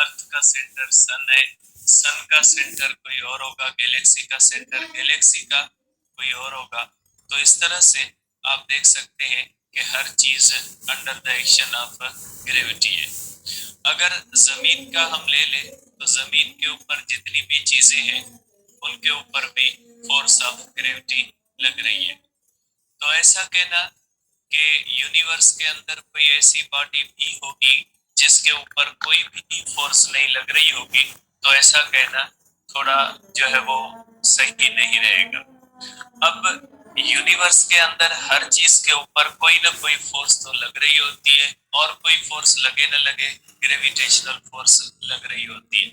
अर्थ का सेंटर सन है, सन का सेंटर कोई और होगा, गैलेक्सी का सेंटर गैलेक्सी का कोई और होगा। तो इस तरह से आप देख सकते हैं कि हर चीज under the action of gravity है। अगर जमीन का हम ले ले तो जमीन के ऊपर जितनी भी चीजें हैं उनके ऊपर भी फोर्स ऑफ ग्रेविटी लग रही है। तो ऐसा कहना कि यूनिवर्स के अंदर कोई ऐसी बॉडी भी होगी जिसके ऊपर कोई भी फोर्स नहीं लग रही होगी, तो ऐसा कहना थोड़ा जो है वो सही नहीं रहेगा। अब यूनिवर्स के अंदर हर चीज के ऊपर कोई ना कोई फोर्स तो लग रही होती है, और कोई फोर्स लगे ना लगे ग्रेविटेशनल फोर्स लग रही होती है।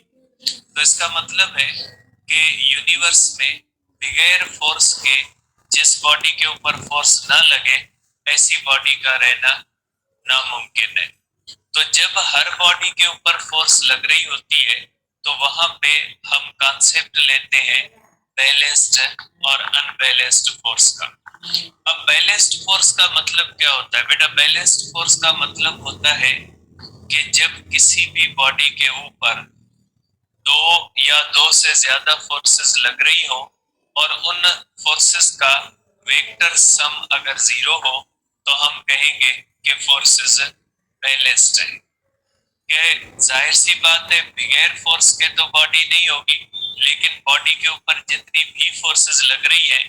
तो इसका मतलब है कि यूनिवर्स में बगैर फोर्स के जिस बॉडी के ऊपर फोर्स ना लगे ऐसी बॉडी का रहना नामुमकिन है। तो जब हर बॉडी के ऊपर फोर्स लग रही होती है तो वहां पे हम कॉन्सेप्ट लेते हैं बैलेंस्ड और अनबैलेंस्ड फोर्स का। अब बैलेंस्ड फोर्स का मतलब क्या होता है बेटा? बैलेंस्ड फोर्स का मतलब होता है कि जब किसी भी बॉडी के ऊपर दो या दो से ज्यादा फोर्सेस लग रही हो और उन फोर्सेस का वेक्टर सम अगर जीरो हो तो हम कहेंगे कि फोर्सेस बैलेंस्ड है। जाहिर सी बात है बगैर फोर्स के तो बॉडी नहीं होगी, लेकिन बॉडी के ऊपर जितनी भी फोर्सेस लग रही है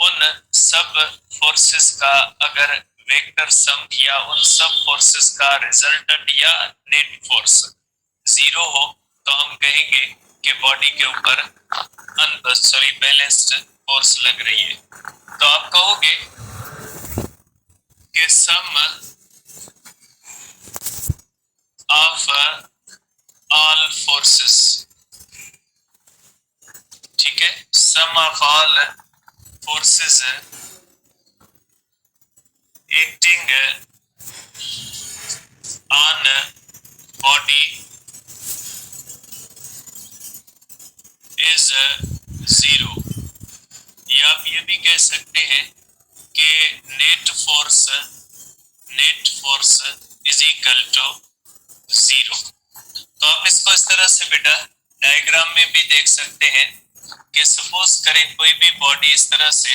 उन सब फोर्सेस का अगर वेक्टर सम या उन सब फोर्सेस का रिजल्टेंट या नेट फोर्स जीरो हो तो हम कहेंगे कि बॉडी के ऊपर बैलेंस्ड फोर्स लग रही है। तो आप कहोगे कि सम ऑफ ऑल फोर्सेस, ठीक है, sum of all forces acting on body is zero. या आप ये भी कह सकते हैं कि net force is equal to zero. तो आप इसको इस तरह से बेटा डायग्राम में भी देख सकते हैं कि सपोज करें कोई भी बॉडी इस तरह से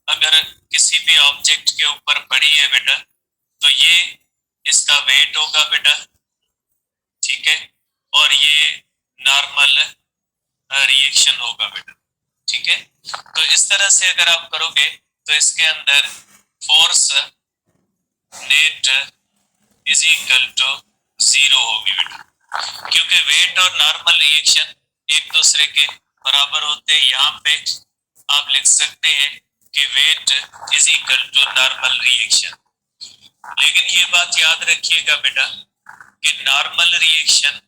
अगर किसी भी ऑब्जेक्ट के ऊपर पड़ी है बेटा, तो ये इसका वेट होगा बेटा, ठीक है, और ये नॉर्मल रिएक्शन होगा बेटा, ठीक है। तो इस तरह से अगर आप करोगे तो इसके अंदर force net is equal to zero होगी बेटा, क्योंकि वेट और नॉर्मल रिएक्शन एक दूसरे के बराबर होते हैं। यहाँ पे आप लिख सकते हैं कि weight is equal to normal reaction. लेकिन ये बात याद रखिएगा बेटा कि नॉर्मल रिएक्शन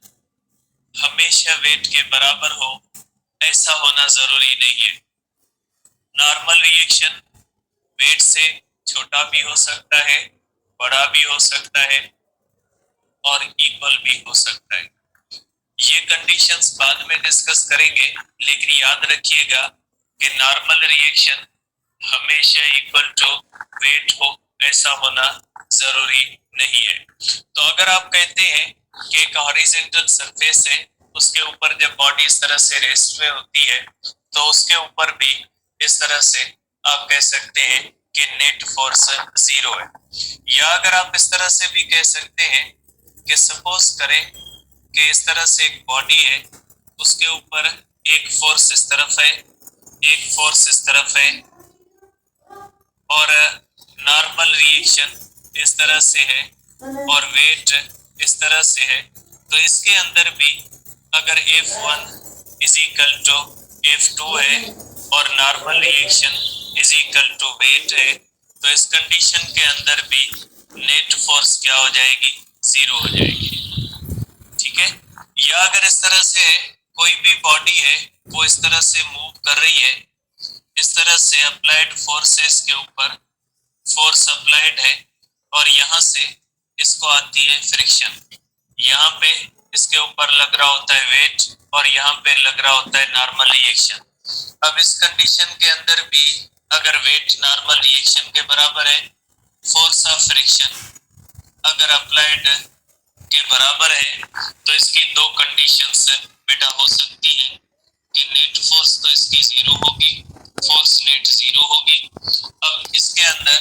हमेशा वेट के बराबर हो ऐसा होना जरूरी नहीं है। नॉर्मल रिएक्शन वेट से छोटा भी हो सकता है, बड़ा भी हो सकता है और इक्वल भी हो सकता है। ये कंडीशंस बाद में डिस्कस करेंगे, लेकिन याद रखिएगा कि नॉर्मल रिएक्शन हमेशा इक्वल टू वेट हो ऐसा होना जरूरी नहीं है। तो अगर आप कहते हैं कि एक हॉरिजॉन्टल सरफेस है, उसके ऊपर जब बॉडी इस तरह से रेस्ट में होती है तो उसके ऊपर भी इस तरह से आप कह सकते हैं कि नेट फोर्स जीरो है। या अगर आप इस तरह से भी कह सकते हैं कि सपोज करें कि इस तरह से एक बॉडी है, उसके ऊपर एक फोर्स इस तरफ है, एक फोर्स इस तरफ है और नॉर्मल रिएक्शन इस तरह से है और वेट इस तरह से है। तो इसके अंदर भी अगर F1 is equal to F2 है और normal reaction is equal to weight है, तो इस कंडीशन के अंदर भी नेट फोर्स क्या हो जाएगी? जीरो हो जाएगी, ठीक है। या अगर इस तरह से कोई भी बॉडी है वो इस तरह से मूव कर रही है, इस तरह से अप्लाइड फोर्स है, इसके ऊपर फोर्स अप्लाइड है और यहाँ से इसको आती है फ्रिक्शन, यहाँ पे इसके ऊपर लग रहा होता है वेट और यहाँ पे लग रहा होता है नॉर्मल रिएक्शन। अब इस कंडीशन के अंदर भी अगर वेट नॉर्मल रिएक्शन के बराबर है, फोर्स ऑफ फ्रिक्शन अगर अप्लाइड के बराबर है तो इसकी दो कंडीशंस बेटा हो सकती हैं कि नेट फोर्स तो इसकी जीरो होगी, फोर्स नेट जीरो होगी। अब इसके अंदर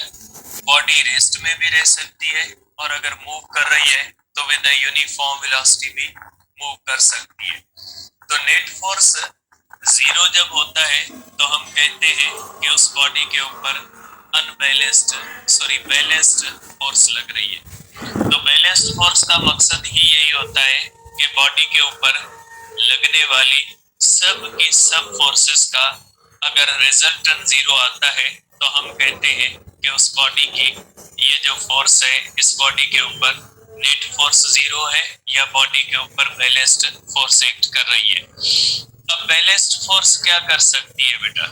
बॉडी रेस्ट में भी रह सकती है और अगर मूव कर रही है तो विद द यूनिफॉर्म वेलोसिटी भी मूव कर सकती है। तो नेट फोर्स जीरो जब होता है तो हम कहते हैं कि उस बॉडी के ऊपर बैलेंस्ड फोर्स लग रही है। तो बैलेंस्ड फोर्स का मकसद ही यही होता है कि बॉडी के ऊपर लगने वाली सब की सब फोर्सेस का अगर रिजल्टेंट जीरो आता है तो हम कहते हैं कि उस बॉडी की ये जो फोर्स है इस बॉडी के ऊपर नेट फोर्स जीरो है या बॉडी के ऊपर बैलेंस्ड फोर्स एक्ट कर रही है। अब बैलेंस्ड फोर्स क्या कर सकती है बेटा?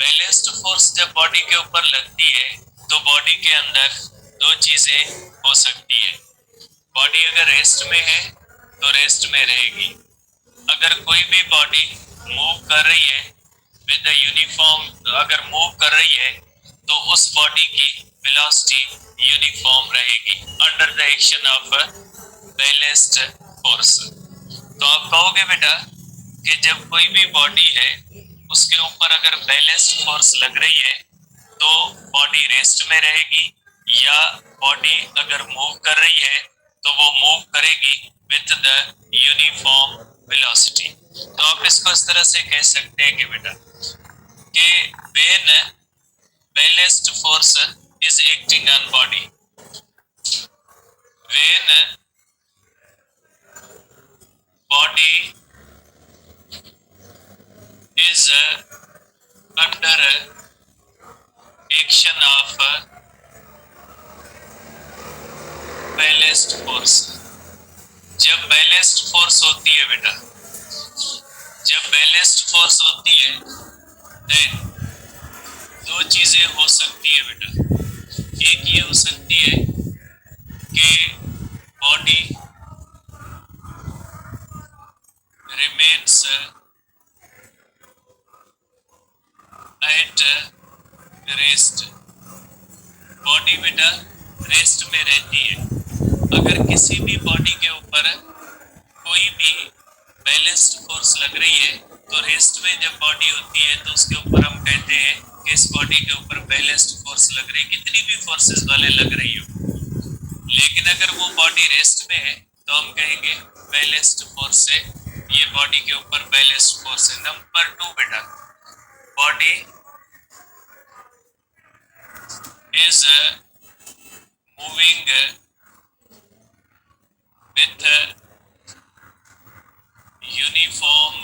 बैलेंस्ड फोर्स जब बॉडी के ऊपर लगती है तो बॉडी के अंदर दो चीजें हो सकती है। बॉडी अगर रेस्ट में है तो रेस्ट में रहेगी। अगर कोई भी बॉडी मूव कर रही है विद द यूनिफॉर्म, अगर मूव कर रही है तो उस बॉडी की वेलोसिटी यूनिफॉर्म रहेगी under the action of balanced force. तो आप कहोगे बेटा कि जब कोई भी बॉडी है उसके ऊपर अगर बैलेंस्ड फोर्स लग रही है तो बॉडी रेस्ट में रहेगी या बॉडी अगर मूव कर रही है तो वो मूव करेगी विद द यूनिफॉर्म वेलोसिटी। तो आप इसको इस तरह से कह सकते हैं कि बेटा कि when balanced force is acting on body, when body is under action of balanced force। जब बैलेंस्ड फोर्स होती है बेटा, जब बैलेंस्ड फोर्स होती है देन दो चीजें हो सकती है बेटा। एक ये हो सकती है कि body remains at rest, body बेटा रेस्ट में रहती है। अगर किसी भी बॉडी के ऊपर कोई भी बैलेंस्ड फोर्स लग रही है तो रेस्ट में जब बॉडी होती है तो उसके ऊपर हम कहते हैं कि इस बॉडी के ऊपर बैलेंस्ड फोर्स लग रही है, कितनी भी फोर्सेस वाले लग रही हो। लेकिन अगर वो बॉडी रेस्ट में है तो हम कहेंगे बैलेंस्ड फोर्स है, ये बॉडी के ऊपर बैलेंस्ड फोर्स है। नंबर 2 बेटा, body is moving with uniform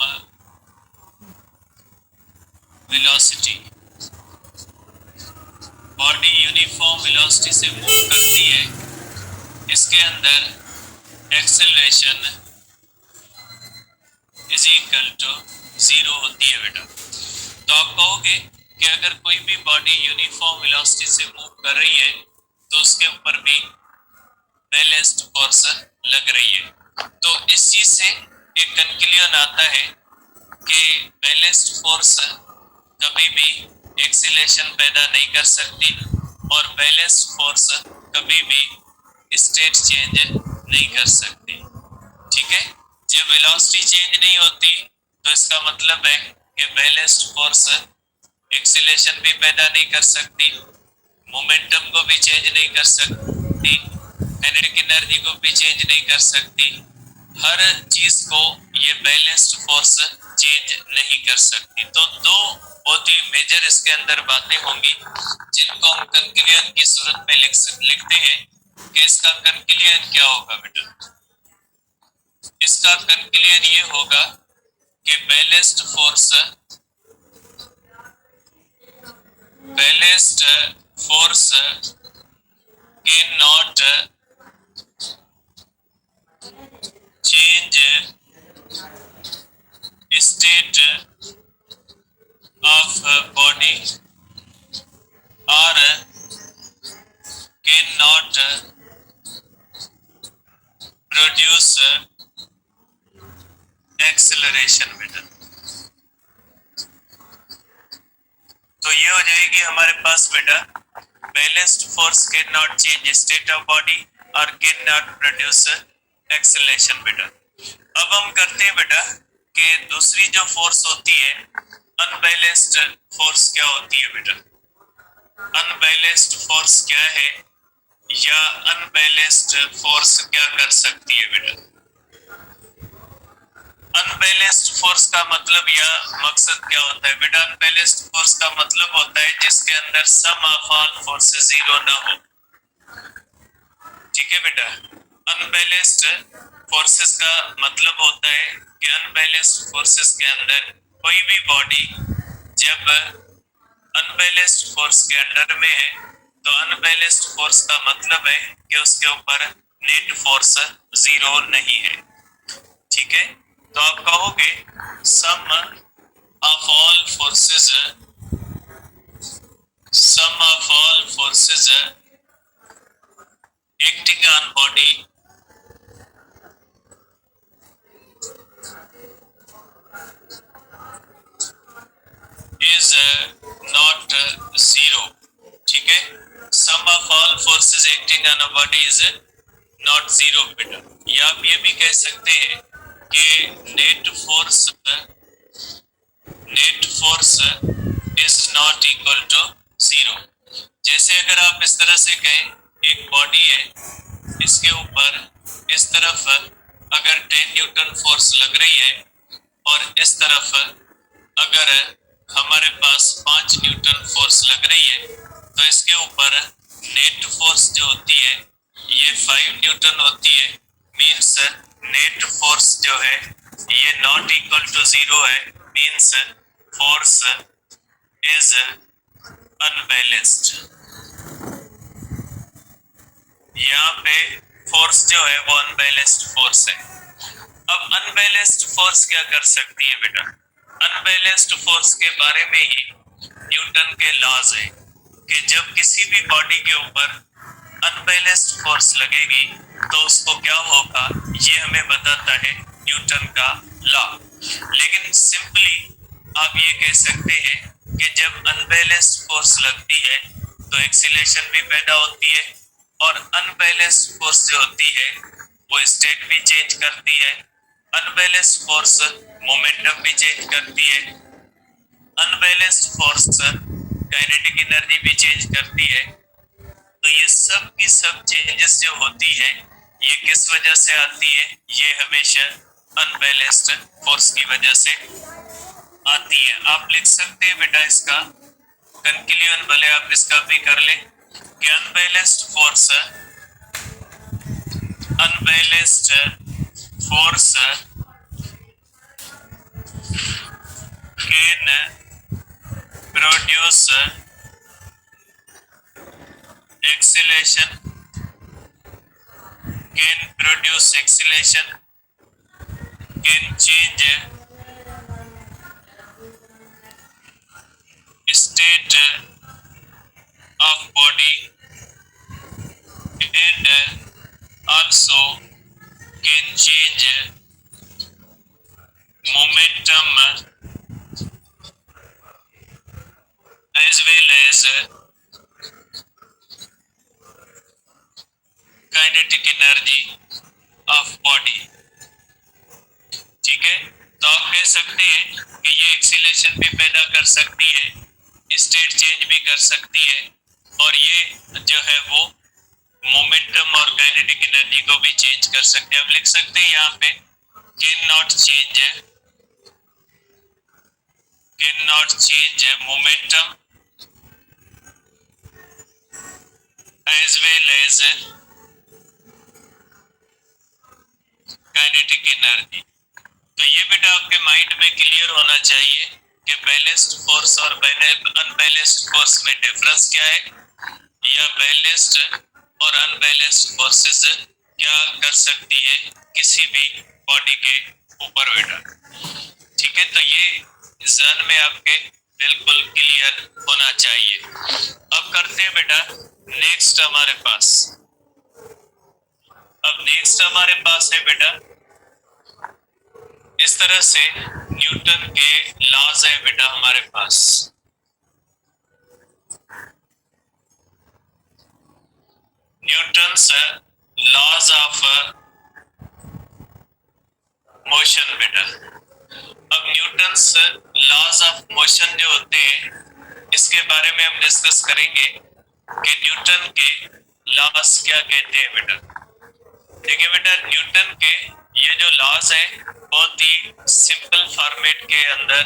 velocity, body uniform velocity से मूव करती है, इसके अंदर एक्सेलरेशन इज इक्वल टू 0 होती है बेटा। तो आप कहोगे कि अगर कोई भी बॉडी यूनिफॉर्म वेलोसिटी से मूव कर रही है तो उसके ऊपर भी बैलेंस्ड फोर्स लग रही है। तो इस चीज से एक कंक्लूजन आता है कि बैलेंस्ड फोर्स कभी भी एक्सीलरेशन पैदा नहीं कर सकती और बैलेंस्ड फोर्स कभी भी स्टेट चेंज नहीं कर सकती। ठीक है, जब वेलोसिटी चेंज नहीं होती तो इसका मतलब है कि बैलेंस्ड फोर्स एक्सीलरेशन भी पैदा नहीं कर सकती, मोमेंटम को भी चेंज नहीं कर सकती, काइनेटिक एनर्जी को भी चेंज नहीं कर सकती। हर चीज को ये बैलेंस्ड फोर्स चेंज नहीं कर सकती। तो दो बहुत ही मेजर इसके अंदर बातें होंगी जिनको हम कंक्लूजन की सूरत में लिखते हैं कि इसका कंक्लूजन क्या होगा बेटा। इसका कंक्लूजन ये होगा कि balanced force can not change state of body or cannot produce acceleration बेटा। तो ये हो जाएगी हमारे पास बेटा balanced force can not change state of body और कैन नॉट प्रोड्यूस एक्सेलरेशन बेटा। अब हम करते हैं बेटा कि दूसरी जो फोर्स होती है अनबैलेंस्ड फोर्स क्या होती है बेटा। अनबैलेंस्ड फोर्स क्या है या अनबैलेंस्ड फोर्स क्या कर सकती है बेटा। अनबैलेंस्ड फोर्स का मतलब या मकसद क्या होता है बेटा। अनबैलेंस्ड फोर्स का मतलब होता है जिसके अंदर सम ऑफ ऑल फोर्सेस जीरो ना हो। ठीक है बेटा। अनबैलेंस्ड फोर्सेस का मतलब होता है कि अनबैलेंस्ड फोर्सेस के अंदर कोई भी बॉडी जब अनबैलेंस्ड फोर्स के अंडर में है तो अनबैलेंस्ड फोर्स का मतलब है कि उसके ऊपर नेट फोर्स जीरो नहीं है। ठीक है, तो आप कहोगे sum of all forces, sum of all forces acting on body is not zero. ठीक है, sum of all forces acting on a body is not zero बेटा। या आप ये भी कह सकते हैं कि net force is not equal to zero. जैसे अगर आप इस तरह से कहें एक बॉडी है, इसके ऊपर इस तरफ अगर 10 न्यूटन फोर्स लग रही है और इस तरफ अगर हमारे पास 5 न्यूटन फोर्स लग रही है तो इसके ऊपर नेट फोर्स जो होती है ये 5 न्यूटन होती है। मीन्स नेट फोर्स जो है ये नॉट इक्वल टू जीरो है। Means force is unbalanced. यहाँ पे फोर्स जो है वो अनबैलेंस्ड फोर्स है। अब अनबैलेंस्ड फोर्स क्या कर सकती है बेटा। अनबैलेंस्ड फोर्स के बारे में ही न्यूटन के लॉज है कि जब किसी भी बॉडी के ऊपर अनबैलेंस्ड फोर्स लगेगी तो उसको क्या होगा ये हमें बताता है न्यूटन का लॉ। लेकिन सिंपली आप ये कह सकते हैं कि जब अनबैलेंस्ड फोर्स लगती है तो एक्सीलरेशन भी पैदा होती है और अनबैलेंस्ड फोर्स जो होती है वो स्टेट भी चेंज करती है। अनबैलेंस्ड फोर्स मोमेंटम भी चेंज करती है। अनबैलेंस्ड फोर्स काइनेटिक एनर्जी भी चेंज करती है। तो ये सब की सब चेंजेस जो होती है ये किस वजह से आती है, ये हमेशा अनबैलेंस्ड फोर्स की वजह से आती है। आप लिख सकते हैं बेटा इसका कंक्लूजन, भले आप इसका भी कर लें कि unbalanced force can produce acceleration, can change state of body and also can change momentum as well as kinetic energy of body. ठीक है, तो आप कह सकते हैं कि ये एक्सीलरेशन भी पैदा कर सकती है, स्टेट चेंज भी कर सकती है और ये जो है वो मोमेंटम और काइनेटिक एनर्जी को भी चेंज कर सकते हैं। आप लिख सकते हैं यहाँ पे can not change momentum as well as kinetic energy. तो ये बेटा आपके माइंड में क्लियर होना चाहिए कि बैलेंस्ड फोर्स और अनबैलेंस्ड फोर्स में डिफरेंस क्या है, या बैलेंस्ड और अनबैलेंस्ड फोर्सेस क्या कर सकती है किसी भी बॉडी के ऊपर बेटा। ठीक है, तो ये जहन में आपके बिल्कुल क्लियर होना चाहिए। अब करते हैं बेटा नेक्स्ट हमारे पास। अब नेक्स्ट हमारे पास है बेटा इस तरह से न्यूटन के लॉज है बेटा हमारे पास। न्यूटन्स लॉज ऑफ मोशन बेटा। अब न्यूटन्स लॉज ऑफ मोशन जो होते हैं इसके बारे में हम डिस्कस करेंगे कि न्यूटन के लॉज क्या कहते हैं बेटा। देखिए बेटा, न्यूटन के ये जो लॉज है बहुत ही सिंपल फॉर्मेट के अंदर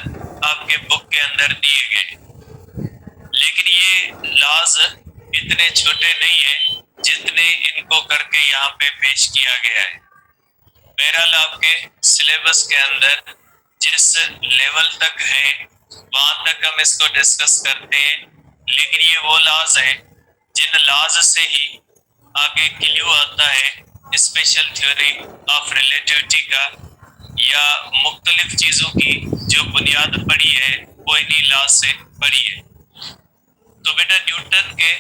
आपके बुक के अंदर दिए गए, लेकिन ये लॉज इतने छोटे नहीं है जितने इनको करके यहाँ पे पेश किया गया है। बहरहाल आपके सिलेबस के अंदर जिस लेवल तक है वहां तक हम इसको डिस्कस करते हैं, लेकिन ये वो लॉज है जिन लॉज से ही आगे क्लू आता है स्पेशल थ्योरी ऑफ रिलेटिविटी का, या मुख्तलिफ चीजों की जो बुनियाद पड़ी है वो इन्हीं लॉज से पड़ी है। तो बेटा न्यूटन के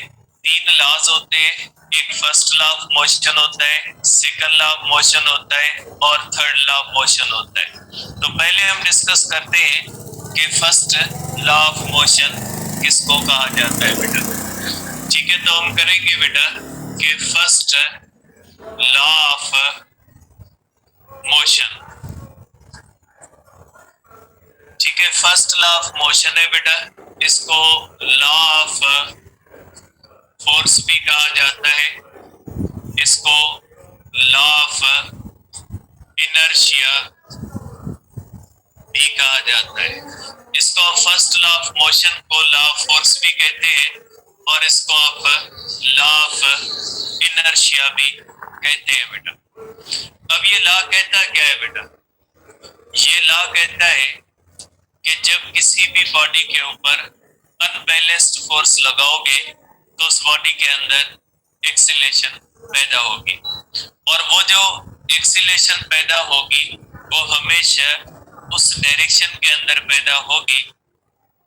3 लॉज होते हैं, एक फर्स्ट लॉ ऑफ मोशन होता है, सेकंड लॉ ऑफ मोशन होता है और थर्ड लॉ ऑफ मोशन होता है। तो पहले हम डिस्कस करते हैं कि फर्स्ट लॉ ऑफ मोशन किसको कहा जाता है बेटा। ठीक है, तो हम करेंगे बेटा कि फर्स्ट लॉ ऑफ मोशन, ठीक है, फर्स्ट लॉ ऑफ मोशन है बेटा, इसको लॉ ऑफ फोर्स भी कहा जाता है, इसको लॉ ऑफ इनर्शिया भी कहा जाता है। इसको फर्स्ट लॉ ऑफ मोशन को लॉ ऑफ फोर्स भी कहते हैं और इसको आप लॉ ऑफ इनर्शिया भी कहते हैं बेटा। अब ये लॉ कहता क्या है बेटा? ये लॉ कहता है कि जब किसी भी बॉडी के ऊपर अनबैलेंस्ड फोर्स लगाओगे तो उस बॉडी के अंदर एक्सीलरेशन पैदा होगी, और वो जो एक्सीलरेशन पैदा होगी वो हमेशा उस डायरेक्शन के अंदर पैदा होगी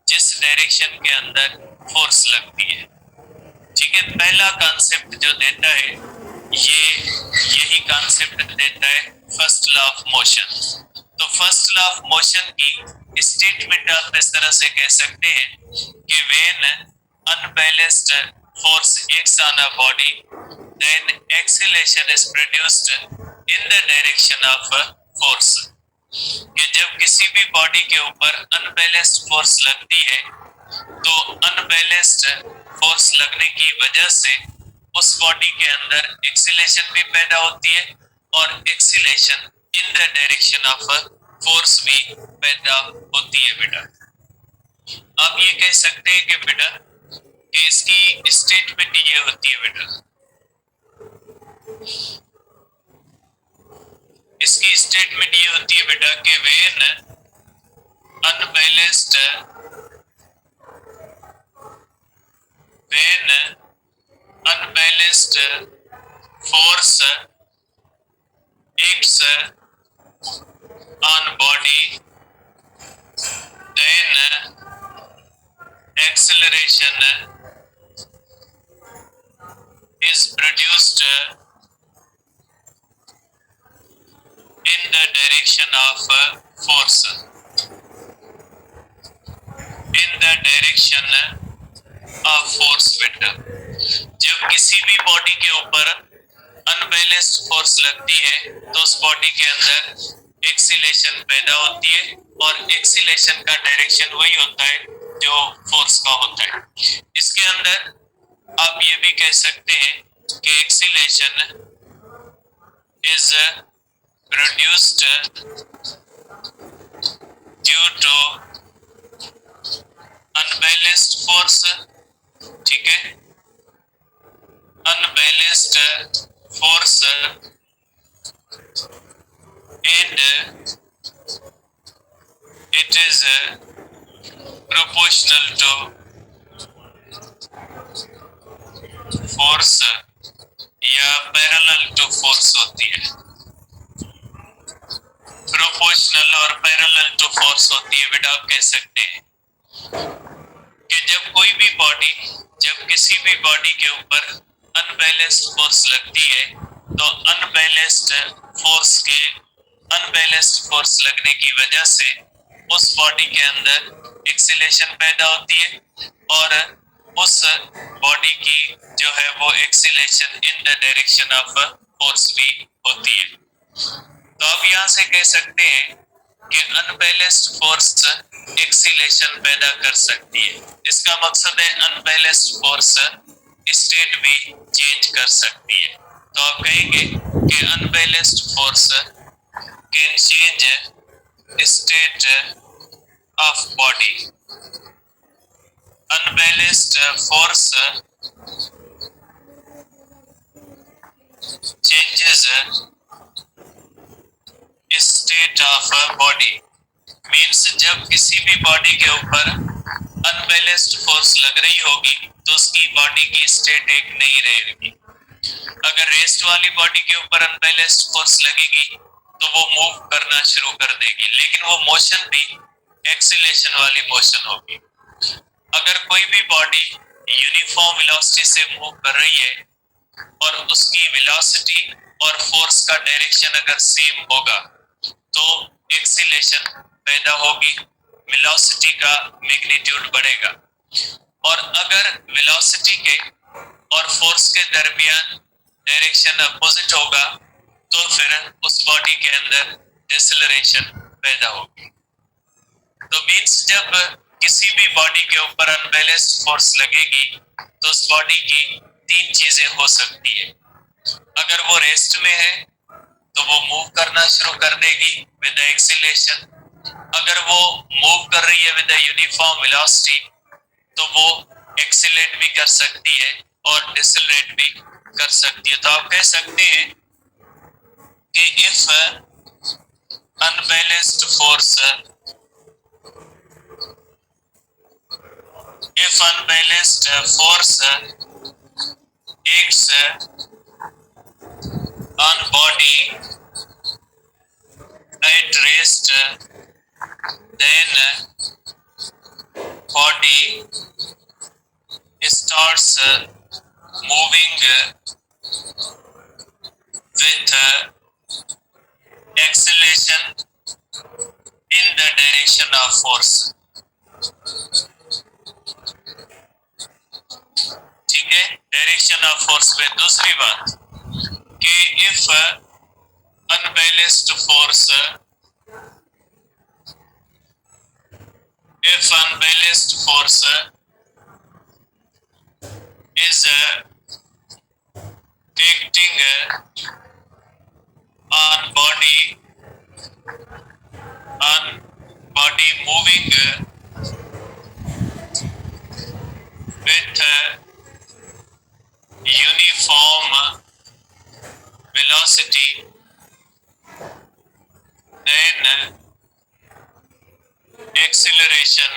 जिस डायरेक्शन के अंदर फोर्स लगती है। ठीक है, पहला कॉन्सेप्ट जो देता है ये यही कॉन्सेप्ट देता है फर्स्ट लॉ ऑफ मोशन। तो फर्स्ट लॉ ऑफ मोशन की स्टेटमेंट आप इस तरह से कह सकते हैं कि when unbalanced force acts on a body, then acceleration is produced in the direction of force। कि जब किसी भी बॉडी के ऊपर अनबैलेंस्ड फोर्स लगती है तो अनबैलेंस्ड फोर्स लगने की वजह से उस बॉडी के अंदर एक्सीलरेशन भी पैदा होती है और acceleration in the direction of force भी पैदा होती है बेटा। आप ये कह सकते हैं कि बेटा कि इसकी स्टेटमेंट ये होती है बेटा, इसकी स्टेटमेंट ये होती है बेटा कि when unbalanced force acts on body then acceleration is produced in the direction of force, in the direction of force बेटा। जब किसी भी बॉडी के ऊपर अनबैलेंस्ड फोर्स लगती है तो उस बॉडी के अंदर एक्सीलरेशन पैदा होती है और एक्सीलरेशन का डायरेक्शन वही होता है जो फोर्स का होता है। इसके अंदर आप ये भी कह सकते हैं कि acceleration is produced due to unbalanced force. ठीक है, unbalanced force and it is proportional to force या parallel to force होती है। proportional और parallel to force होती है बेटा। आप कह सकते हैं कि जब किसी भी बॉडी के ऊपर अनबैलेंस्ड फोर्स लगती है तो अनबैलेंस्ड फोर्स लगने की वजह से उस बॉडी के अंदर एक्सीलरेशन पैदा होती है और उस बॉडी की जो है वो acceleration in the direction of force भी होती है। तो आप यहां से कह सकते हैं कि अनबैलेंस्ड फोर्स एक्सीलेशन पैदा कर सकती है। इसका मकसद है अनबैलेंस्ड फोर्स स्टेट भी चेंज कर सकती है। तो आप कहेंगे कि unbalanced force can change state of body. Unbalanced force changes state of body. Means जब किसी भी बॉडी के ऊपर अनबैलेंस्ड फोर्स लग रही होगी तो उसकी बॉडी की स्टेट एक नहीं रहेगी। अगर रेस्ट वाली बॉडी के ऊपर अनबैलेंस्ड फोर्स लगेगी तो वो मूव करना शुरू कर देगी, लेकिन वो मोशन भी एक्सीलेशन वाली मोशन होगी। अगर कोई भी बॉडी यूनिफॉर्म वेलोसिटी से मूव कर रही है और उसकी वेलोसिटी और फोर्स का डायरेक्शन अगर सेम होगा तो एक्सीलेशन पैदा होगी, वेलोसिटी का मैग्नीट्यूड बढ़ेगा। और अगर वेलोसिटी के और फोर्स के दरमियान डायरेक्शन अपोजिट होगा तो फिर उस बॉडी के अंदर डिसेलरेशन पैदा होगी। तो मीन्स जब किसी भी बॉडी के ऊपर अनबैलेंस्ड फोर्स लगेगी तो उस बॉडी की तीन चीजें हो सकती है। अगर वो रेस्ट में है तो वो मूव करना शुरू कर देगी विद एक्सीलेशन। अगर वो मूव कर रही है विद यूनिफॉर्म वेलोसिटी तो वो एक्सीलेट भी कर सकती है और डिसेलरेट भी कर सकती है। तो आप कह सकते हैं कि if unbalanced force acts on body at rest, then body starts moving with acceleration in the direction of force। ठीक है, डायरेक्शन ऑफ फोर्स पे। दूसरी बात कि if unbalanced force is acting on body moving with uniform velocity, then acceleration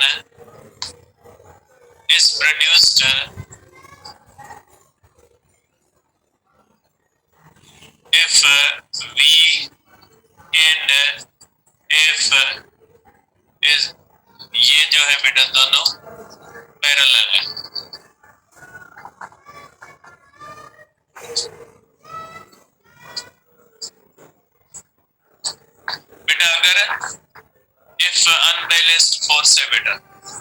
is produced if v and f is, ये जो है बेटा दोनों पैरेलल है। बेटा अगर इफ अनबैलेंस्ड फोर्स है बेटा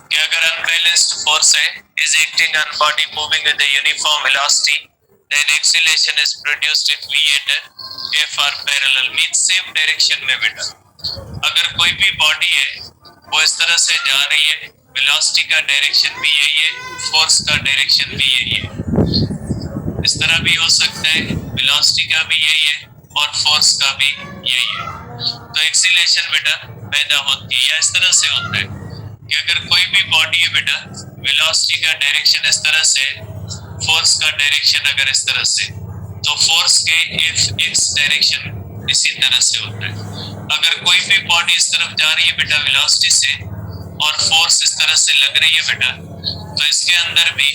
कि अगर अनबैलेंस्ड फोर्स है is acting on body moving with uniform velocity, then acceleration is produced if v and f are parallel, means same direction में बेटा। अगर कोई भी बॉडी है वो इस तरह से जा रही है, वेलोसिटी का डायरेक्शन भी यही है, फोर्स का डायरेक्शन भी यही है। इस तरह भी हो सकता है, वेलोसिटी का भी यही है और फोर्स का भी यही है। तो एक्सीलेशन बेटा पैदा होती है, या इस तरह से होता है कि अगर कोई भी बॉडी है बेटा, वेलोसिटी का डायरेक्शन इस तरह से, फोर्स का डायरेक्शन अगर इस तरह से, तो फोर्स के एक्स डायरेक्शन इसी तरह से होता है। अगर कोई भी बॉडी इस तरफ जा रही है बेटा वेलोसिटी से और फोर्स इस तरह से लग रही है बेटा, तो इसके अंदर भी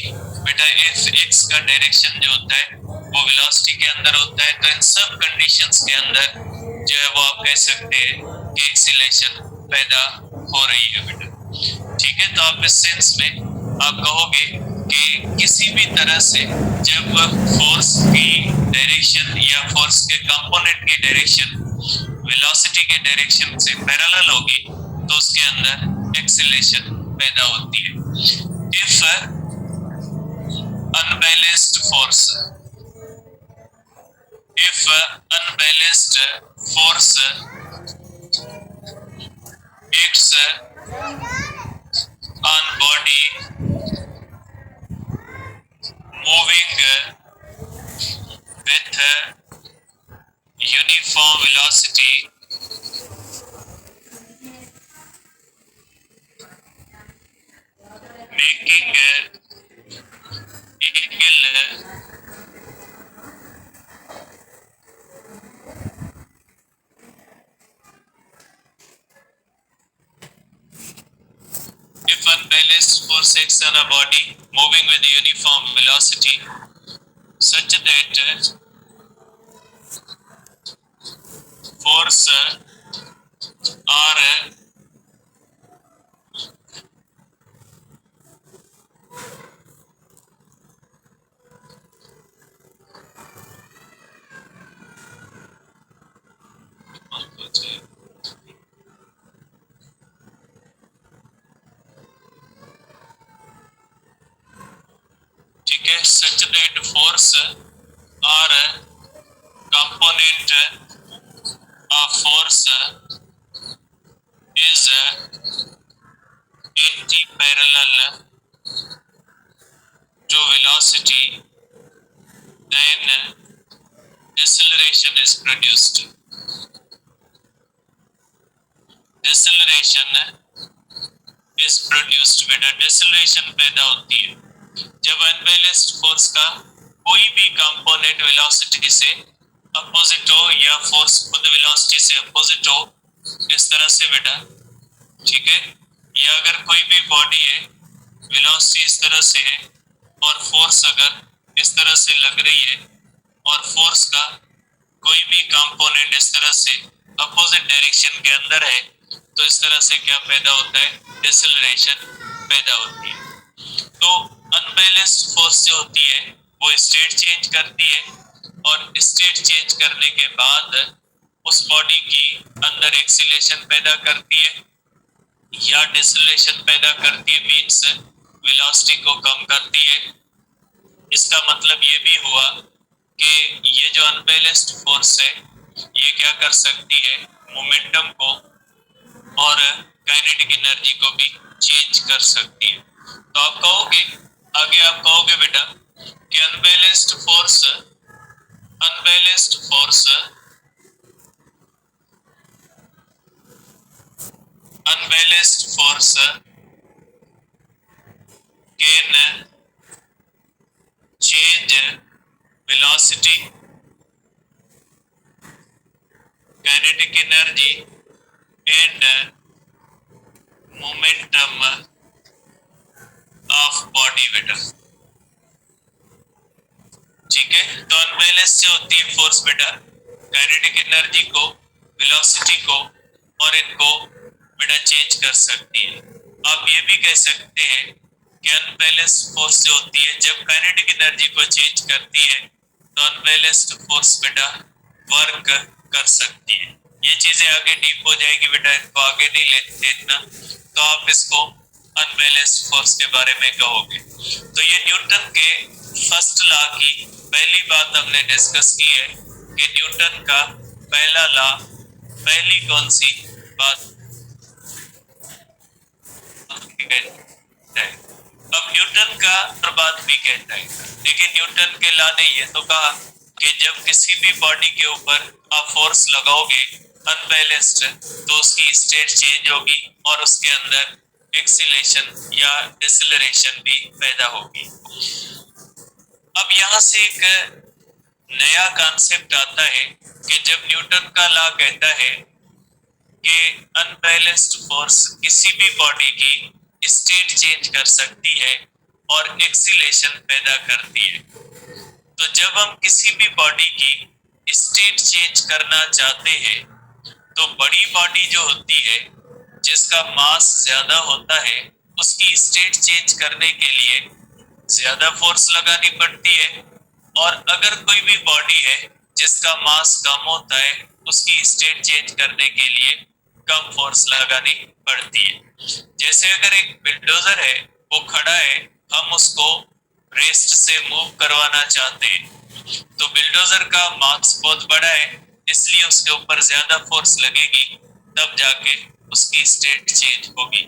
बेटा एफ एक्स का डायरेक्शन जो होता है वो वेलोसिटी के अंदर होता है। तो इन सब कंडीशंस के अंदर जो है वो आप कह सकते हैं कि एक्सीलेशन पैदा हो रही है बेटा। ठीक है, तो आप इस सेंस में आप कहोगे कि किसी भी तरह से जब फोर्स की डायरेक्शन या फोर्स के कंपोनेंट की डायरेक्शन वेलोसिटी के डायरेक्शन से पैरेलल होगी तो उसके अंदर एक्सीलेशन पैदा होती है। If unbalanced force if unbalanced force acts on body moving with uniform velocity, making equal if unbalanced force acts on a body moving with uniform velocity such that force are ठीक है, such that force or component of force is anti-parallel to velocity, then deceleration is produced. Deceleration is produced बेटा, deceleration पैदा होती है जब unbalanced force का कोई भी कंपोनेंट वेलोसिटी से अपोजिट हो या फोर्स खुद वेलोसिटी से अपोजिट हो, इस तरह से बेटा, ठीक है। या अगर कोई भी बॉडी है, वेलोसिटी इस तरह से है और फोर्स अगर इस तरह से लग रही है और फोर्स का कोई भी कंपोनेंट इस तरह से अपोजिट डायरेक्शन के अंदर है, तो इस तरह से क्या पैदा होता है, डिसेलरेशन पैदा होती है। तो अनबैलेंस्ड फोर्स जो होती है वो स्टेट चेंज करती है और स्टेट चेंज करने के बाद उस बॉडी की अंदर एक्सीलरेशन पैदा करती है या डिसेलरेशन पैदा करती है, मींस वेलोसिटी को कम करती है। इसका मतलब ये भी हुआ कि ये जो अनबैलेंस्ड फोर्स है ये क्या कर सकती है, मोमेंटम को और काइनेटिक एनर्जी को भी चेंज कर सकती है। तो आप कहोगे, आगे आप कहोगे बेटा कि unbalanced force can change velocity, kinetic energy and momentum of body बेटा, ठीक है। तो अनबैलेंस जो होती है फोर्स बेटा, काइनेटिक एनर्जी को, वेलोसिटी को और इनको बेटा चेंज कर सकती है। आप ये भी कह सकते हैं कि अनबैलेंस फोर्स जो होती है जब काइनेटिक एनर्जी को चेंज करती है तो अनबैलेंस्ड फोर्स बेटा वर्क कर सकती है। ये चीजें आगे डीप हो जाएगी बेटा, इनको आगे नहीं लेते इतना, तो आप इसको अनबैलेंस्ड फोर्स के बारे में कहोगे। तो ये न्यूटन के फर्स्ट लॉ की पहली बात हमने डिस्कस की है कि न्यूटन का पहला लॉ, पहली कौन सी बात है। अब न्यूटन का हर बात भी कहता है, लेकिन न्यूटन के लॉ ने ये तो कहा कि जब किसी भी बॉडी के ऊपर आप फोर्स लगाओगे अनबैलेंस्ड तो उसकी स्टेट चेंज होगी और उसके अंदर एक्सीलरेशन या डिसेलरेशन भी पैदा होगी। अब यहाँ से एक नया कॉन्सेप्ट आता है कि जब न्यूटन का लॉ कहता है कि अनबैलेंस्ड फोर्स किसी भी बॉडी की स्टेट चेंज कर सकती है और एक्सीलरेशन पैदा करती है, तो जब हम किसी भी बॉडी की स्टेट चेंज करना चाहते हैं तो बड़ी बॉडी जो होती है जिसका मास ज्यादा होता है उसकी स्टेट चेंज करने के लिए ज्यादा फोर्स लगानी पड़ती है, और अगर कोई भी बॉडी है जिसका मास कम होता है उसकी स्टेट चेंज करने के लिए कम फोर्स लगानी पड़ती है। जैसे अगर एक बिल्डोजर है वो खड़ा है, हम उसको रेस्ट से मूव करवाना चाहते हैं, तो बिल्डोजर का मास बहुत बड़ा है, इसलिए उसके ऊपर ज्यादा फोर्स लगेगी, तब जाके उसकी स्टेट चेंज होगी।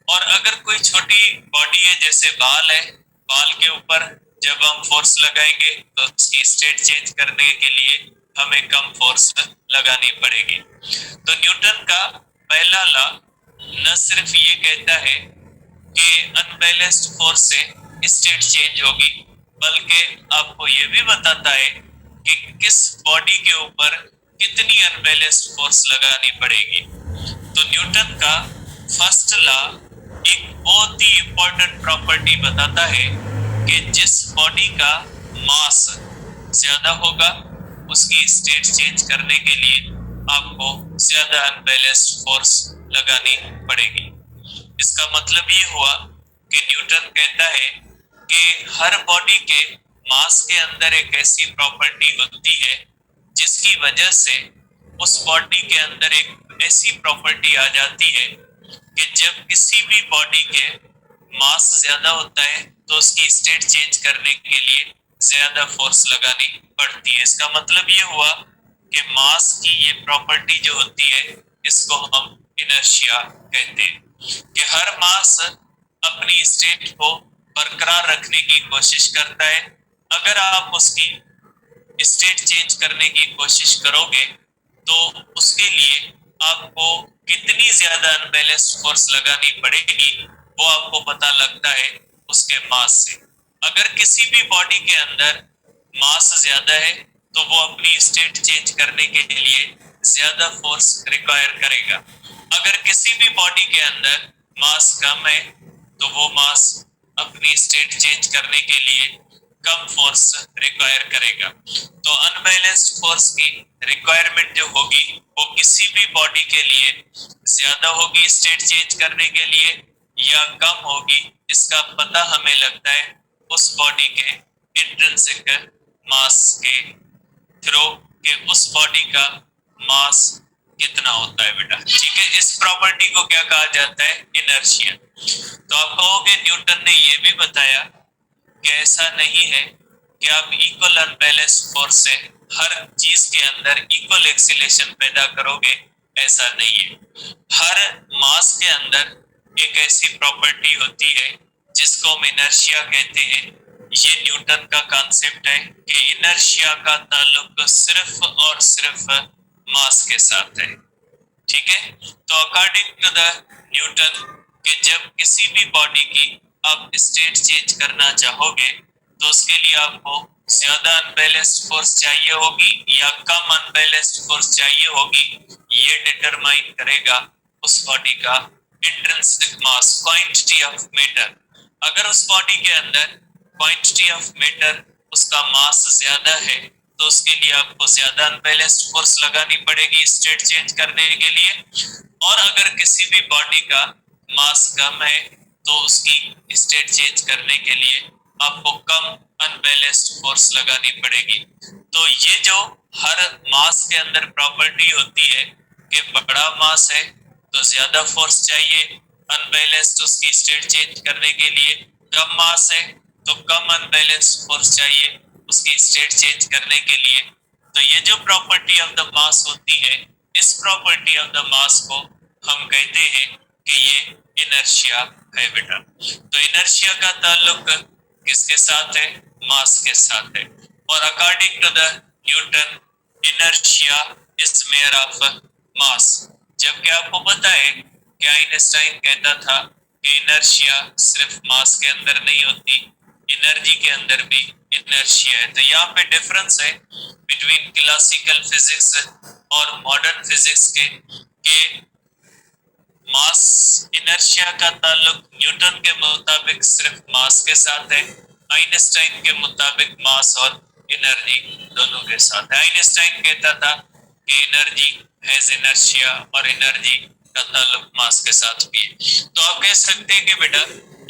और अगर कोई छोटी बॉडी है, जैसे बाल है, बाल के ऊपर जब हम फोर्स लगाएंगे तो उसकी स्टेट चेंज करने के लिए हमें कम फोर्स लगानी पड़ेगी। तो न्यूटन का पहला लॉ न सिर्फ ये कहता है कि अनबैलेंस्ड फोर्स से स्टेट चेंज होगी, बल्कि आपको ये भी बताता है कि किस बॉडी के ऊपर कितनी अनबैलेंस्ड फोर्स लगानी पड़ेगी। तो न्यूटन का फर्स्ट लॉ एक बहुत ही इंपॉर्टेंट प्रॉपर्टी बताता है कि जिस बॉडी का मास ज्यादा होगा उसकी स्टेट चेंज करने के लिए आपको ज्यादा अनबैलेंस्ड फोर्स लगानी पड़ेगी। इसका मतलब ये हुआ कि न्यूटन कहता है कि हर बॉडी के मास के अंदर एक ऐसी प्रॉपर्टी होती है जिसकी वजह से उस बॉडी के अंदर एक ऐसी प्रॉपर्टी आ जाती है कि जब किसी भी बॉडी के मास ज्यादा होता है तो उसकी स्टेट चेंज करने के लिए ज्यादा फोर्स लगानी पड़ती है। इसका मतलब ये हुआ कि मास की ये प्रॉपर्टी जो होती है इसको हम इनर्शिया कहते हैं, कि हर मास अपनी स्टेट को बरकरार रखने की कोशिश करता है। अगर आप उसकी स्टेट चेंज करने की कोशिश करोगे तो उसके लिए आपको कितनी ज्यादा अनबैलेंस्ड फोर्स लगानी पड़ेगी वो आपको पता लगता है उसके मास से। अगर किसी भी बॉडी के अंदर मास ज्यादा है तो वो अपनी स्टेट चेंज करने के लिए ज्यादा फोर्स रिक्वायर करेगा। अगर किसी भी बॉडी के अंदर मास कम है तो वो मास अपनी स्टेट चेंज करने के लिए कम फोर्स रिक्वायर करेगा। तो अनबैलेंस्ड फोर्स की रिक्वायरमेंट जो होगी वो किसी भी बॉडी के लिए ज्यादा होगी स्टेट चेंज करने के लिए या कम होगी, इसका पता हमें लगता है उस बॉडी के इंट्रिंसिक मास के थ्रू, कि उस बॉडी का मास कितना होता है बेटा। ठीक है, इस प्रॉपर्टी को क्या कहा जाता है? इनर्शिया। तो आप कहोगे न्यूटन ने ये भी बताया कि ऐसा नहीं है कि आप इक्वल अनबैलेंस फोर्स से हर चीज के अंदर इक्वल एक्सीलेशन पैदा करोगे, ऐसा नहीं है। हर मास के अंदर एक ऐसी प्रॉपर्टी होती है जिसको हम इनर्शिया कहते हैं। ये न्यूटन का कॉन्सेप्ट है कि इनर्शिया का ताल्लुक सिर्फ और सिर्फ मास के साथ है। ठीक है, तो अकॉर्डिंग टू द न्यूटन कि जब किसी भी बॉडी की आप स्टेट चेंज करना चाहोगे तो उसके लिए आपको ज्यादा अनबैलेंस्ड फोर्स चाहिए होगी या कम अनबैलेंस्ड फोर्स चाहिए होगी, ये डिटरमाइन करेगा उस बॉडी का intrinsic mass, quantity of matter. अगर उस बॉडी के अंदर क्वांटिटी ऑफ मैटर उसका मास ज्यादा है तो उसके लिए आपको ज्यादा अनबैलेंस्ड फोर्स लगानी पड़ेगी स्टेट चेंज करने के लिए। और अगर किसी भी बॉडी का मास कम है तो उसकी स्टेट चेंज करने के लिए आपको कम अनबैलेंस्ड फोर्स लगानी पड़ेगी। तो ये जो हर मास के अंदर प्रॉपर्टी होती है कि बड़ा मास है तो ज्यादा फोर्स चाहिए, अनबैलेंस्ड उसकी स्टेट चेंज करने के लिए, कम मास है तो कम अनबैलेंस्ड फोर्स चाहिए उसकी स्टेट चेंज करने के लिए। तो ये जो प्रॉपर्टी ऑफ द मास होती है, इस प्रॉपर्टी ऑफ द मास को हम कहते हैं कि ये इनर्शिया है बेटा। तो इनर्शिया का ताल्लुक किसके साथ है? मास के साथ है। और according to the Newton inertia is measure of mass. जबकि आपको पता है कि आइंस्टाइन कहता था कि इनर्शिया सिर्फ मास के अंदर नहीं होती, एनर्जी के अंदर भी इनर्शिया है। तो यहाँ पे डिफरेंस है बिटवीन क्लासिकल फिजिक्स और मॉडर्न फिजिक्स के मास इनर्शिया का ताल्लुक न्यूटन के मुताबिक सिर्फ मास के साथ है, आइंस्टाइन के मुताबिक मास और एनर्जी दोनों के साथ है। आइंस्टाइन कहता था कि एनर्जी हैज इनर्शिया और एनर्जी का ताल्लुक मास के साथ भी है। तो आप कह सकते हैं कि बेटा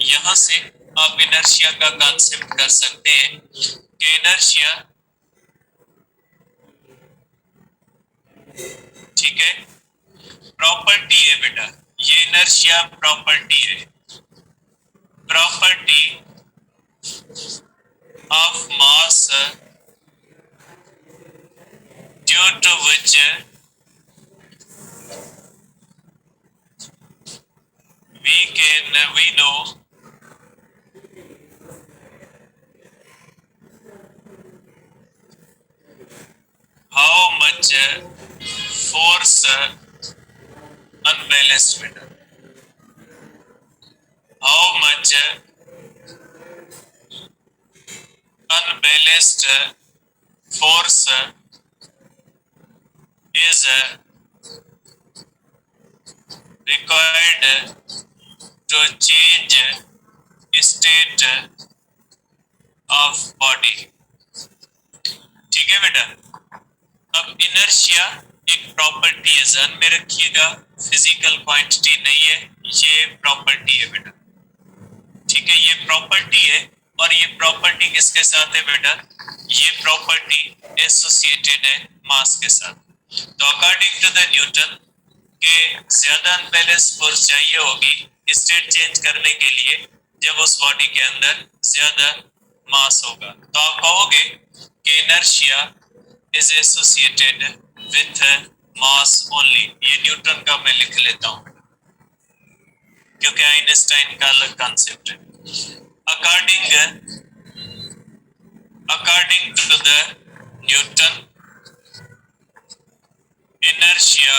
यहाँ से आप इनर्शिया का कॉन्सेप्ट कर सकते हैं कि इनर्शिया, ठीक है, प्रॉपर्टी है बेटा, ये इनर्शिया प्रॉपर्टी है। Property of mass due to which we know how much force unbalanced beta, how much unbalanced force is required to change state of body. ठीक है बेटा। अब इनर्शिया एक प्रॉपर्टी है, ध्यान में रखिएगा, फिजिकल क्वांटिटी नहीं है, ये प्रॉपर्टी है बेटा। ठीक है, ये प्रॉपर्टी है और ये प्रॉपर्टी किसके साथ है बेटा? ये प्रॉपर्टी एसोसिएटेड है मास के साथ। तो अकॉर्डिंग टू द न्यूटन के ज्यादा अनबैलेंस फोर्स चाहिए होगी स्टेट चेंज करने के लिए जब उस बॉडी के अंदर ज्यादा मास होगा। तो आप कहोगे कि inertia is associated with mass only. ये न्यूटन का मैं लिख लेता हूं क्योंकि आइंस्टाइन का अलग कॉन्सेप्ट है। According to the Newton, inertia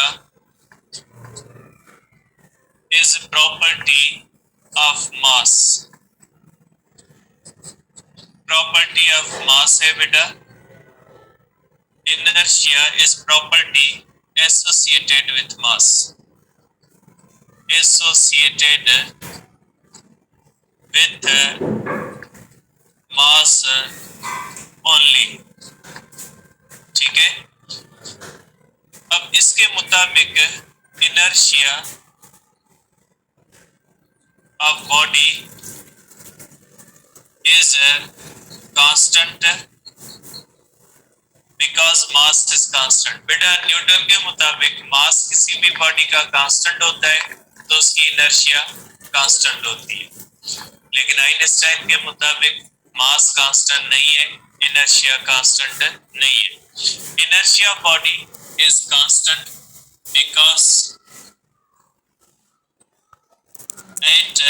is a property of mass। property of mass है बेटा। inertia is property associated with mass, associated with mass only। ठीक है, अब इसके मुताबिक inertia of body is constant because mass is constant. बेटा Newton के मुताबिक मास किसी भी बॉडी का कांस्टेंट होता है तो उसकी इनर्शिया कांस्टेंट होती है, लेकिन आइंस्टाइन के मुताबिक मास कांस्टेंट नहीं है, इनर्शिया कांस्टेंट नहीं है। Inertia body is constant because at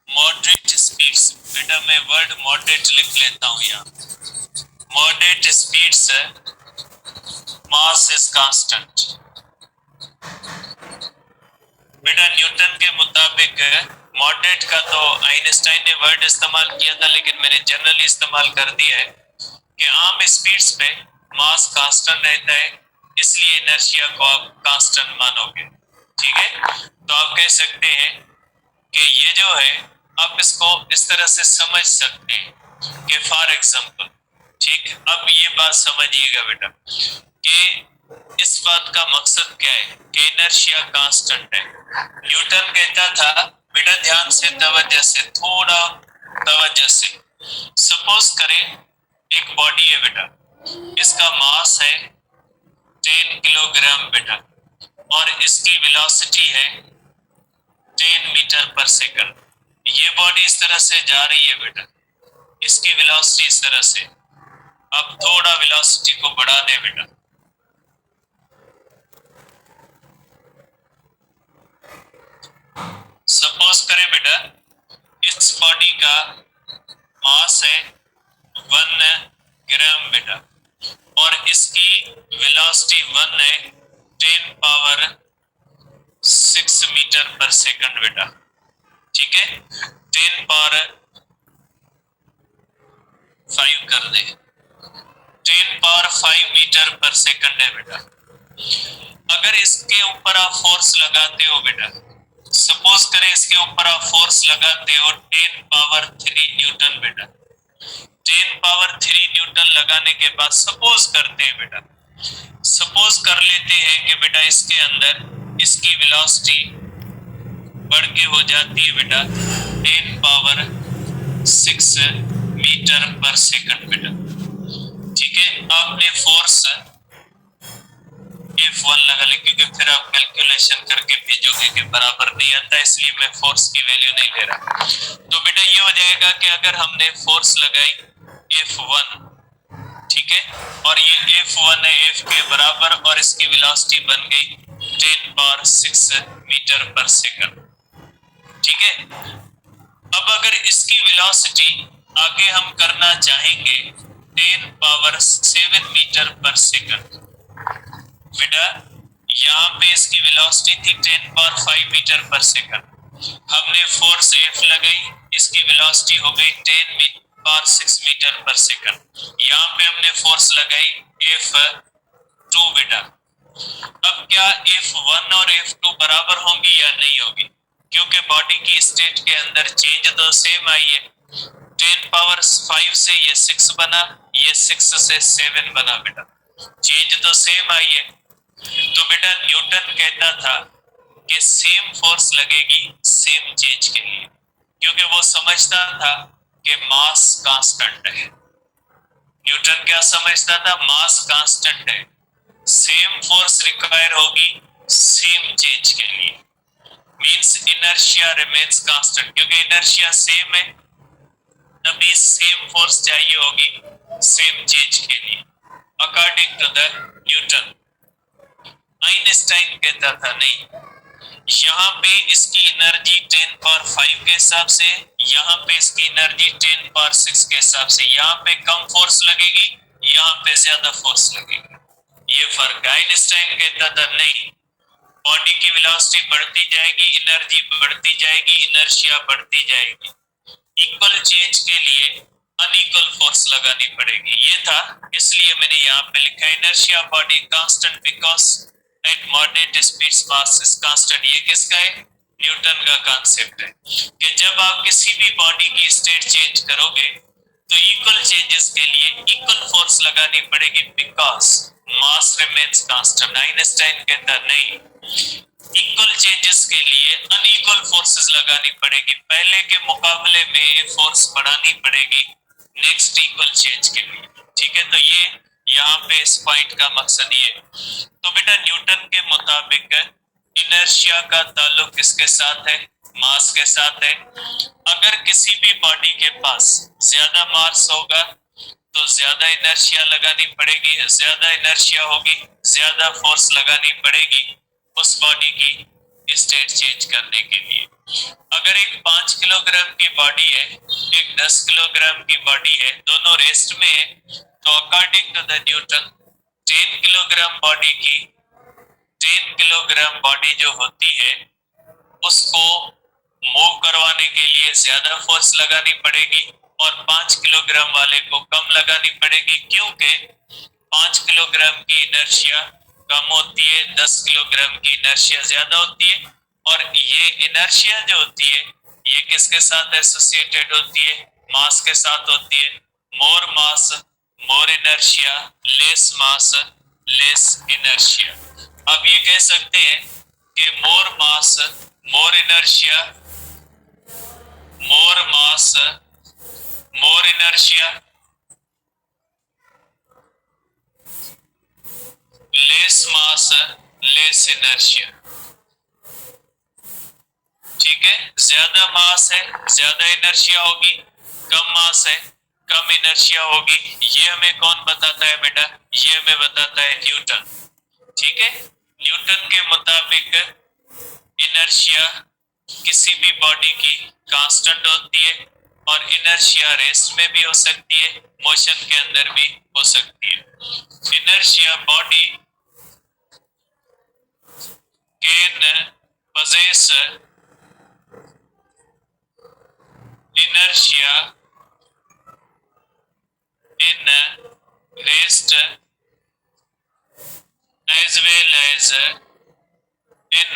moderate speeds, बेटा मैं वर्ड मॉडरेट लिख लेता हूं यहाँ, moderate speeds mass is constant. बेटा न्यूटन के मुताबिक मॉडरेट का तो आइंस्टाइन ने वर्ड इस्तेमाल किया था, लेकिन मैंने जनरली इस्तेमाल कर दिया है कि आम स्पीड्स पे मास कांस्टेंट रहता है, इसलिए इनर्शिया को आप कांस्टेंट मानोगे। ठीक है, तो आप कह सकते हैं कि ये जो है आप इसको इस तरह से समझ सकते हैं कि फॉर एग्जांपल, ठीक, अब ये बात समझिएगा बेटा कि इस बात का मकसद क्या है कि इनर्शिया कांस्टेंट है। न्यूटन कहता था, बेटा ध्यान से, तवज्जो से, थोड़ा तवज्जो से, सपोज करें एक बॉडी है बेटा, इसका मास है 10 किलोग्राम बेटा और इसकी वेलोसिटी है 10 मीटर पर सेकंड। ये बॉडी इस तरह से जा रही है बेटा, इसकी वेलोसिटी इस तरह से। अब थोड़ा वेलोसिटी को बढ़ा दे बेटा, सपोज करें बेटा इस बॉडी का मास है 1 ग्राम बेटा और इसकी वेलोसिटी 1 है 10 पावर 6 मीटर पर सेकंड बेटा। ठीक है, 10 पावर 5 कर दे, 10 पावर 5 मीटर पर सेकंड है बेटा। अगर इसके ऊपर आप फोर्स लगाते हो बेटा, सपोज करें इसके ऊपर आप फोर्स लगाते हो 10 पावर 3 न्यूटन बेटा। 10 पावर 3 न्यूटन लगाने के बाद सपोज करते हैं बेटा, सपोज कर लेते हैं कि बेटा इसके अंदर इसकी वेलोसिटी बढ़ के हो जाती है बेटा 10 पावर 6 मीटर पर सेकंड बेटा। ठीक है, आपने फोर्स F1 लगा ले, क्योंकि फिर आप कैलकुलेशन करके भेजोगे कि बराबर नहीं आता, इसलिए मैं फोर्स की वैल्यू नहीं ले रहा। तो बेटा ये हो जाएगा कि अगर हमने फोर्स लगाई F1, ठीक है, और ये F1 है F के बराबर, और इसकी वेलोसिटी बन गई 10 पावर 6 मीटर पर सेकंड, ठीक है। अब अगर इसकी वेलोसिटी आगे हम करना चाहेंगे 10 पावर 7 मीटर पर सेकंड, बेटा यहाँ पे इसकी वेलोसिटी थी 10 पावर 5 मीटर पर सेकंड, हमने फोर्स F लगाई, इसकी वेलोसिटी हो गई 10 पावर 6 मीटर पर सेकंड, यहाँ पे हमने फोर्स लगाई F2 बेटा। अब क्या F1 और F2 बराबर होंगी या नहीं होगी, क्योंकि बॉडी की स्टेट के अंदर चेंज तो सेम आई है, 10 पावर 5 से ये 6 बना, ये 6 से 7 बना, बेटा चेंज तो सेम आई है। तो बेटा न्यूटन कहता था कि सेम फोर्स लगेगी सेम चेंज के लिए, क्योंकि वो समझता था कि मास कांस्टेंट है। न्यूटन क्या समझता था, मास कांस्टेंट है, सेम फोर्स रिक्वायर होगी सेम चेंज के लिए, मींस इनर्शिया रिमेन्स कांस्टेंट, क्योंकि इनर्शिया सेम है तभी सेम फोर्स चाहिए होगी सेम चेंज के लिए, according to the Newton. Einstein कहता था नहीं, यहाँ पे इसकी एनर्जी 10 पावर 5 के हिसाब से, यहाँ पे इसकी एनर्जी 10 पावर 6 के हिसाब से, यहाँ पे कम फोर्स लगेगी, यहाँ पे ज्यादा फोर्स लगेगी, ये फर्क। आइंस्टाइन कहता था नहीं, बॉडी की वेलोसिटी बढ़ती जाएगी, एनर्जी बढ़ती जाएगी, इनर्शिया बढ़ती जाएगी, इक्वल चेंज के लिए अनइक्वल फोर्स लगानी पड़ेगी, ये था। इसलिए मैंने यहाँ पे लिखा है inertia body constant because at moderate speed mass is constant. ये किसका है, न्यूटन का कॉन्सेप्ट है कि जब आप किसी भी बॉडी की स्टेट चेंज करोगे तो इक्वल चेंजेस के लिए इक्वल फोर्स लगानी पड़ेगी because mass remains constant. Einstein कहता नहीं, इक्वल चेंजेस के लिए अनइक्वल फोर्सेस लगानी पड़ेगी, पहले के मुकाबले में फोर्स बढ़ानी पड़ेगी नेक्स्ट इक्वल चेंज के लिए, ठीक है। तो ये यहाँ पे इस पॉइंट का मकसद ये। तो बेटा न्यूटन के मुताबिक इनर्शिया का ताल्लुक किसके साथ है, मास के साथ है। अगर किसी भी बॉडी के पास ज्यादा मास होगा तो ज्यादा इनर्शिया लगानी पड़ेगी, ज्यादा इनर्शिया होगी ज्यादा फोर्स लगानी पड़ेगी उस बॉडी की स्टेट चेंज करने के लिए। अगर एक 5 किलोग्राम की बॉडी है, एक 10 किलोग्राम की बॉडी है, दोनों रेस्ट में है, तो according to the Newton 10 kilogram body की 10 किलोग्राम बॉडी जो होती है उसको मूव करवाने के लिए ज्यादा फोर्स लगानी पड़ेगी और 5 किलोग्राम वाले को कम लगानी पड़ेगी, क्योंकि 5 किलोग्राम की इनर्शिया कम होती है, 10 किलोग्राम की इनर्शिया ज्यादा होती है। और ये इनर्शिया जो होती है ये किसके साथ एसोसिएटेड होती है, मास के साथ होती है। More mass more inertia, less mass less inertia. आप ये कह सकते हैं कि more mass more inertia, more mass more inertia, less mass less inertia, ठीक है। ज्यादा मास है ज्यादा इनर्शिया होगी, कम मास है कम इनर्शिया होगी। ये हमें कौन बताता है बेटा, ये हमें बताता है न्यूटन, ठीक है। न्यूटन के मुताबिक इनर्शिया किसी भी बॉडी की कांस्टेंट होती है और इनर्शिया रेस्ट में भी हो सकती है, मोशन के अंदर भी हो सकती है। Inertia body can possess inertia in rest as well as in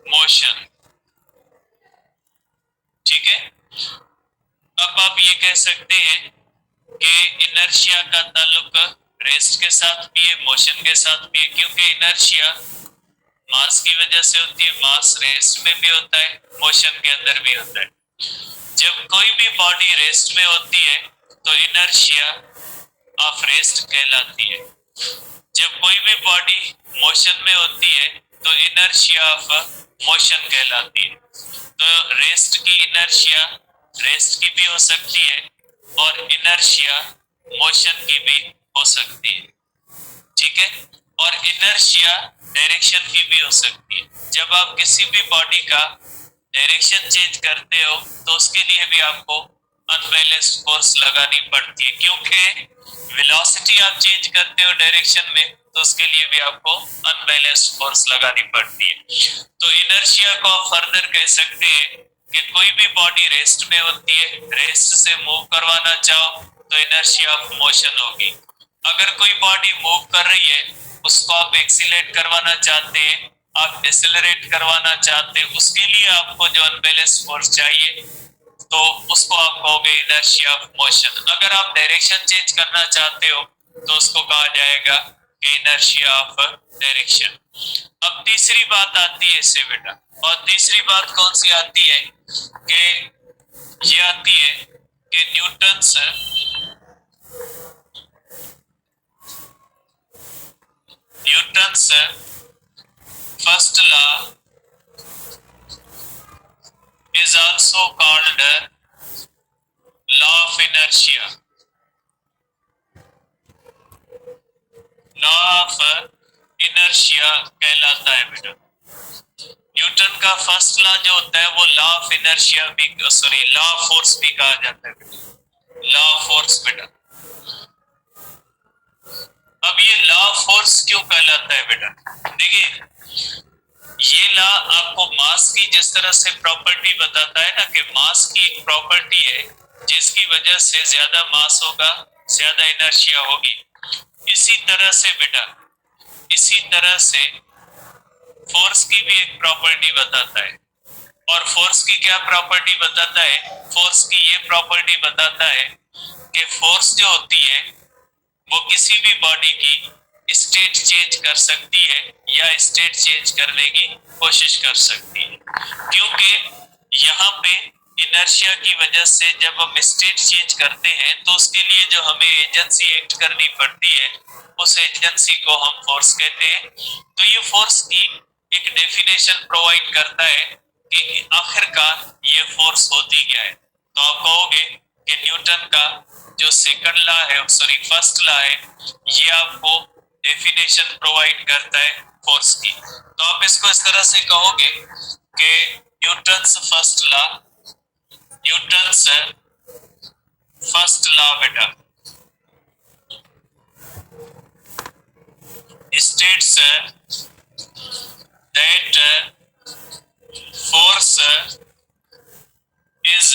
motion, ठीक है। अब आप ये कह सकते हैं कि इनर्शिया का ताल्लुक रेस्ट के साथ भी है मोशन के साथ भी है, क्योंकि इनर्शिया मास की वजह से होती है, मास रेस्ट में भी होता है मोशन के अंदर भी होता है। जब कोई भी बॉडी रेस्ट में होती है तो इनर्शिया ऑफ रेस्ट कहलाती है। जब कोई भी बॉडी मोशन में होती है तो इनर्शिया ऑफ मोशन कहलाती है। तो रेस्ट की इनर्शिया रेस्ट की भी हो सकती है और इनर्शिया मोशन की भी हो सकती है, ठीक है। और इनर्शिया डायरेक्शन की भी हो सकती है। जब आप किसी भी बॉडी का डायरेक्शन चेंज करते हो तो उसके लिए भी आपको अनबैलेंस्ड फोर्स लगानी पड़ती है, क्योंकि वेलोसिटी आप चेंज करते हो डायरेक्शन में तो उसके लिए भी आपको अनबैलेंस्ड फोर्स लगानी पड़ती है। तो इनर्शिया को आप फर्दर कह सकते हैं कि कोई भी बॉडी रेस्ट में होती है, रेस्ट से मूव करवाना चाहो तो इनर्शिया ऑफ मोशन होगी। अगर कोई बॉडी मूव कर रही है उसको आप एक्सीलरेट करवाना चाहते हैं, आप डिसेलरेट करवाना चाहते हैं, उसके लिए आपको जो अनबैलेंस फोर्स चाहिए तो उसको आप कहोगे इनर्शिया ऑफ मोशन। अगर आप डायरेक्शन चेंज करना चाहते हो तो उसको कहा जाएगा कि इनर्शिया ऑफ डायरेक्शन। अब तीसरी बात आती है इससे बेटा, और तीसरी बात कौन सी आती है कि ये आती है कि Newton's first law is also called law of inertia. Law of inertia कहलाता है बेटा। न्यूटन का फर्स्ट लॉ जो होता है वो लॉ ऑफ इनर्शिया भी, सॉरी लॉ ऑफ फोर्स भी कहा जाता है बेटा, लॉ ऑफ फोर्स बेटा। अब ये लॉ ऑफ फोर्स क्यों कहलाता है बेटा? देखिए ये लॉ आपको मास की जिस तरह से प्रॉपर्टी बताता है ना कि मास की एक प्रॉपर्टी है जिसकी वजह से ज्यादा मास होगा ज्यादा इनर्शिया होगी, इसी तरह से बेटा, इसी तरह से फोर्स की भी एक प्रॉपर्टी बताता है। और फोर्स की क्या प्रॉपर्टी बताता है? फोर्स की ये प्रॉपर्टी बताता है कि फोर्स जो होती है वो किसी भी बॉडी की स्टेट चेंज कर सकती है या स्टेट चेंज करने की कोशिश कर सकती है, क्योंकि यहाँ पे इनर्शिया की वजह से जब हम स्टेट चेंज करते हैं तो उसके लिए जो हमें एजेंसी एक्ट करनी पड़ती है उस एजेंसी को हम फोर्स कहते हैं। तो ये फोर्स की एक डेफिनेशन प्रोवाइड करता है कि आखिरकार ये फोर्स होती क्या है। तो आप कहोगे कि न्यूटन का जो सेकंड लॉ है, सॉरी फर्स्ट लॉ है, ये आपको डेफिनेशन प्रोवाइड करता है फोर्स की। तो आप इसको इस तरह से कहोगे कि Newton's first law, Newton's first law बेटा states that force is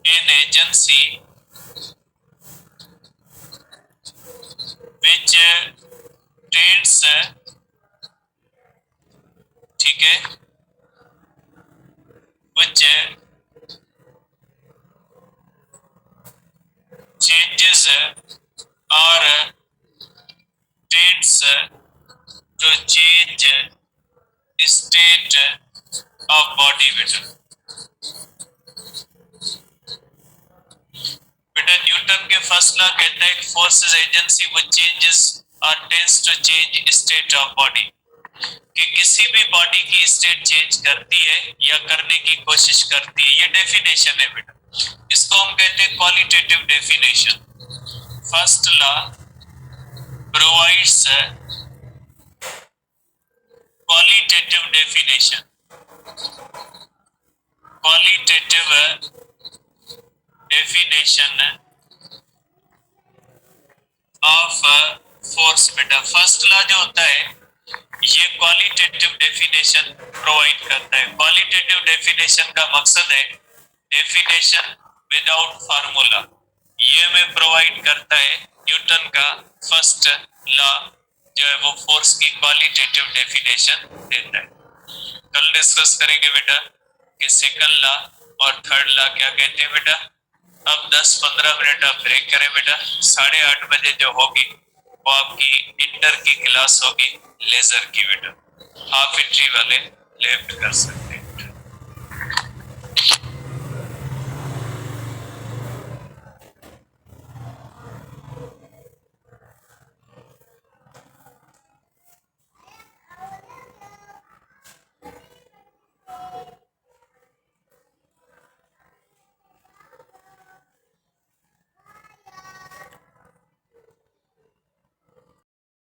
an agency which tends, ठीक है, which changes or tends to change state of body बेटा। बेटा न्यूटन के फर्स्ट लॉ कहता है कि force is agency which changes और tends to change state of body, कि किसी भी बॉडी की स्टेट चेंज करती है या करने की कोशिश करती है। ये डेफिनेशन है बेटा, इसको हम कहते हैं qualitative definition. First law provides qualitative definition, qualitative definition of force बेटा। फर्स्ट लॉ जो होता है ये क्वालिटेटिव डेफिनेशन प्रोवाइड करता है। क्वालिटेटिव डेफिनेशन का मकसद है डेफिनेशन विदाउट फार्मूला, ये हमें प्रोवाइड करता है न्यूटन का फर्स्ट लॉ जो है वो फोर्स की क्वालिटेटिव डेफिनेशन देता है। कल डिस्कस करेंगे बेटा कि सेकंड लॉ और थर्ड लॉ क्या कहते हैं बेटा। अब 10-15 मिनट आप ब्रेक करें बेटा। 8:30 बजे जो होगी वो आपकी इंटर की क्लास होगी लेजर की बेटा। हाफ इंट्री वाले लेफ्ट कर सकते।